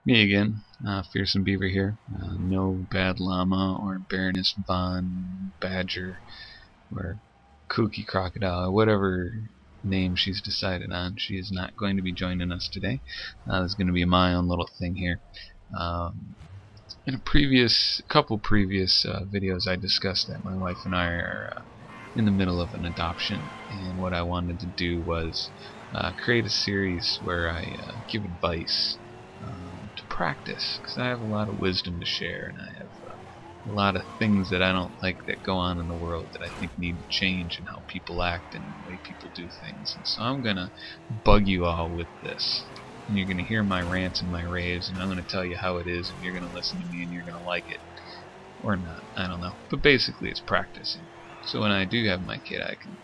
Me again, Fearsome Beaver here. No bad llama or Baroness Von Badger or Kooky Crocodile or whatever name she's decided on. She is not going to be joining us today. This is going to be my own little thing here. In a couple previous videos, I discussed that my wife and I are in the middle of an adoption, and what I wanted to do was create a series where I give advice to practice, because I have a lot of wisdom to share, and I have a lot of things that I don't like that go on in the world that I think need to change in how people act and the way people do things. And so I'm gonna bug you all with this, and you're gonna hear my rants and my raves, and I'm gonna tell you how it is, and you're gonna listen to me and you're gonna like it or not, I don't know, but basically it's practicing. So when I do have my kid, I can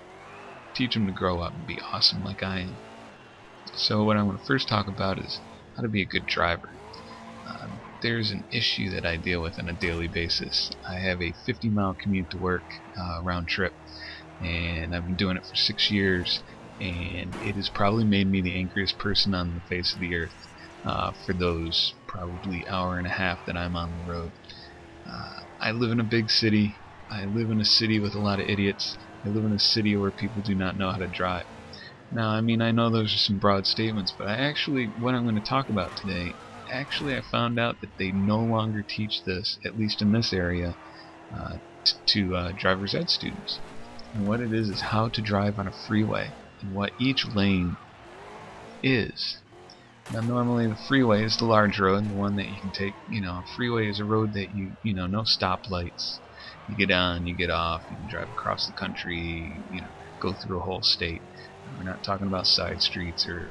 teach him to grow up and be awesome like I am. So what I want to first talk about is how to be a good driver. There's an issue that I deal with on a daily basis. I have a 50-mile commute to work, round trip, and I've been doing it for 6 years, and it has probably made me the angriest person on the face of the earth for those probably hour and a half that I'm on the road. I live in a big city. I live in a city with a lot of idiots. I live in a city where people do not know how to drive. Now, I mean, I know those are some broad statements, but what I'm going to talk about today, I found out that they no longer teach this, at least in this area, to driver's ed students. And what it is how to drive on a freeway, and what each lane is. Now, normally the freeway is the large road, the one that you can take. A freeway is a road that no stoplights. You get on, you get off, you can drive across the country, go through a whole state. We're not talking about side streets or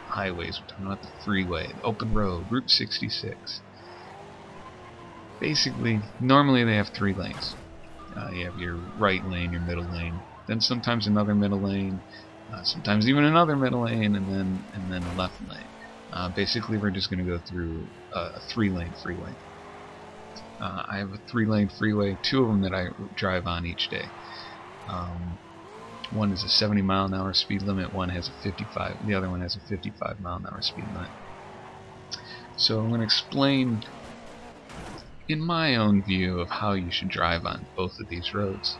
highways. We're talking about the freeway, the open road, Route 66. Basically, normally they have 3 lanes. You have your right lane, your middle lane, then sometimes another middle lane, sometimes even another middle lane, and then a left lane. Basically, we're just going to go through a 3-lane freeway. I have a 3-lane freeway, 2 of them that I drive on each day. One is a 70-mile-an-hour speed limit. The other one has a 55-mile-an-hour speed limit. So I'm going to explain, in my own view, of how you should drive on both of these roads,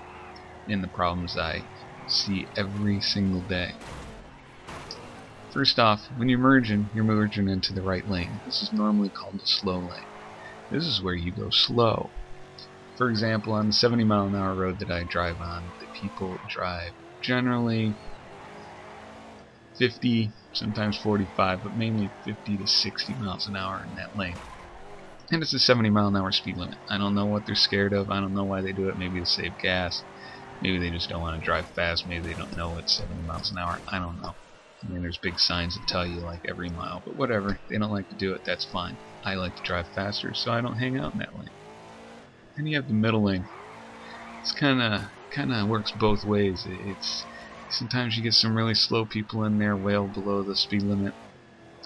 and the problems I see every single day. First off, when you're merging into the right lane. This is normally called the slow lane. This is where you go slow. For example, on the 70-mile-an-hour road that I drive on, the people drive generally 50, sometimes 45, but mainly 50 to 60 miles an hour in that lane. And it's a 70-mile-an-hour speed limit. I don't know what they're scared of. I don't know why they do it. Maybe to save gas. Maybe they just don't want to drive fast. Maybe they don't know it's 70 miles an hour. I don't know. I mean, there's big signs that tell you like every mile, but whatever. They don't like to do it. That's fine. I like to drive faster, so I don't hang out in that lane. Then you have the middle lane. It's kind of works both ways. Sometimes you get some really slow people in there, well below the speed limit.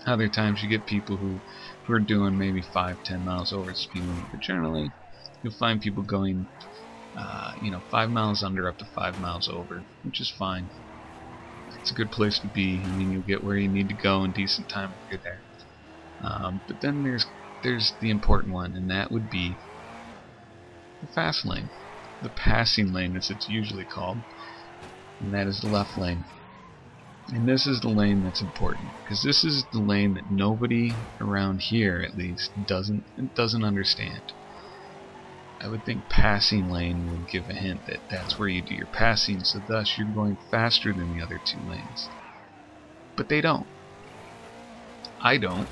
Other times you get people who are doing maybe 5-10 miles over the speed limit. But generally, you'll find people going, 5 miles under up to 5 miles over, which is fine. It's a good place to be. I mean, you'll get where you need to go in decent time if you're there. But then there's the important one, and that would be the fast lane, the passing lane as it's usually called, and that is the left lane. And this is the lane that's important, because this is the lane that nobody around here, at least, doesn't understand. I would think passing lane would give a hint that that's where you do your passing, so thus you're going faster than the other 2 lanes. But they don't. I don't.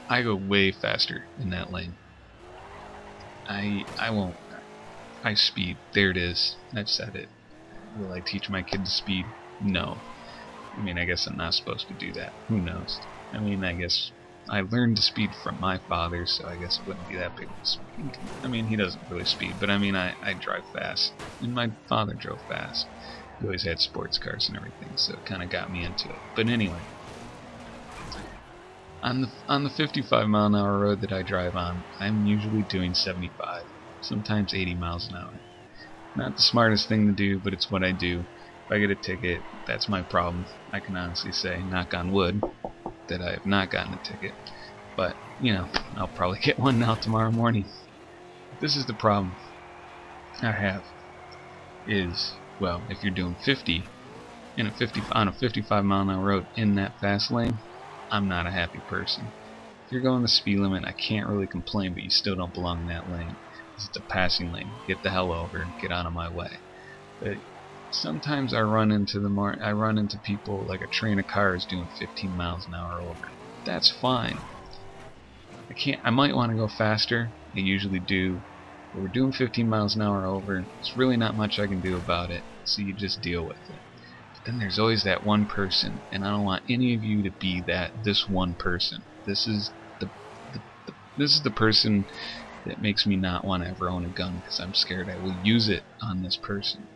I go way faster in that lane. I won't. I speed. There it is. I've said it. Will I teach my kid to speed? No. I mean, I guess I'm not supposed to do that. Who knows? I mean, I guess I learned to speed from my father, so I guess it wouldn't be that big of a speed. I mean, he doesn't really speed, but I mean, I drive fast. And my father drove fast. He always had sports cars and everything, so it kind of got me into it. But anyway, on the 55-mile-an-hour road that I drive on, I'm usually doing 75, sometimes 80 miles an hour. Not the smartest thing to do, but it's what I do. If I get a ticket, that's my problem. I can honestly say, knock on wood, that I have not gotten a ticket. But, you know, I'll probably get one now tomorrow morning. This is the problem I have is, well, if you're doing 50 on a 55 mile an hour road in that fast lane, I'm not a happy person. If you're going the speed limit, I can't really complain, but you still don't belong in that lane. It's a passing lane. Get the hell over and get out of my way. But sometimes I run into people like a train of cars doing 15 miles an hour over. That's fine. I might want to go faster. I usually do. But we're doing 15 miles an hour over. There's really not much I can do about it, so you just deal with it. But then there's always that one person, and I don't want any of you to be this one person. This is the person that makes me not want to ever own a gun, because I'm scared I will use it on this person.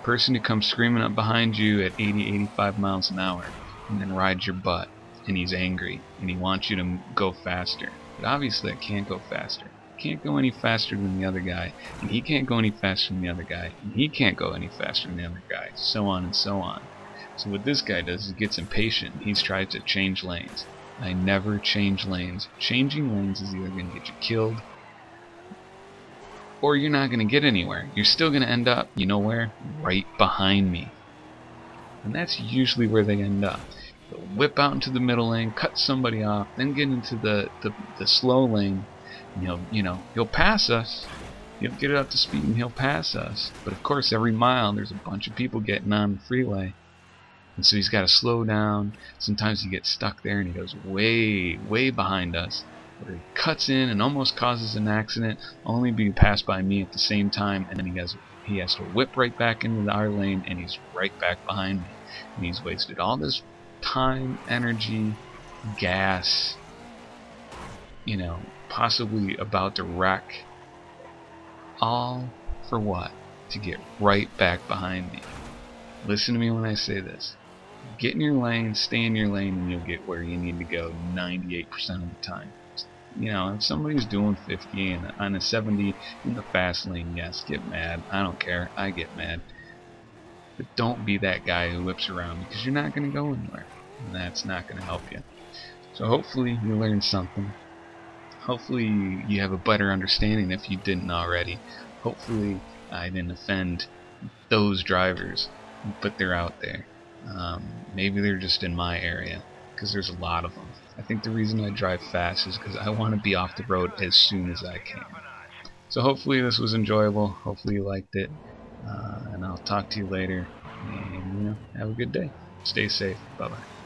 Person who comes screaming up behind you at 80-85 miles an hour and then rides your butt, and he's angry and he wants you to go faster. But obviously I can't go faster. I can't go any faster than the other guy, and he can't go any faster than the other guy, and he can't go any faster than the other guy, so on and so on. So what this guy does is he gets impatient. He tries to change lanes. I never change lanes. Changing lanes is either going to get you killed, or you're not going to get anywhere. You're still going to end up, you know where? Right behind me. And that's usually where they end up. They'll whip out into the middle lane, cut somebody off, then get into the slow lane, and he'll pass us. He'll get it up to speed and he'll pass us. But of course, every mile there's a bunch of people getting on the freeway. And so he's got to slow down. Sometimes he gets stuck there and he goes way, way behind us. Where he cuts in and almost causes an accident, only being passed by me at the same time, and then he has to whip right back into our lane, and he's right back behind me. And he's wasted all this time, energy, gas, possibly about to wreck. All for what? To get right back behind me. Listen to me when I say this. Get in your lane, stay in your lane, and you'll get where you need to go 98% of the time. If somebody's doing 50 and on a 70 in the fast lane, yes, get mad. I don't care. I get mad. But don't be that guy who whips around, because you're not going to go anywhere. And that's not going to help you. So hopefully you learned something. Hopefully you have a better understanding if you didn't already. Hopefully I didn't offend those drivers, but they're out there. Maybe they're just in my area, because there's a lot of them. I think the reason I drive fast is because I want to be off the road as soon as I can. So hopefully this was enjoyable. Hopefully you liked it. And I'll talk to you later. And have a good day. Stay safe. Bye-bye.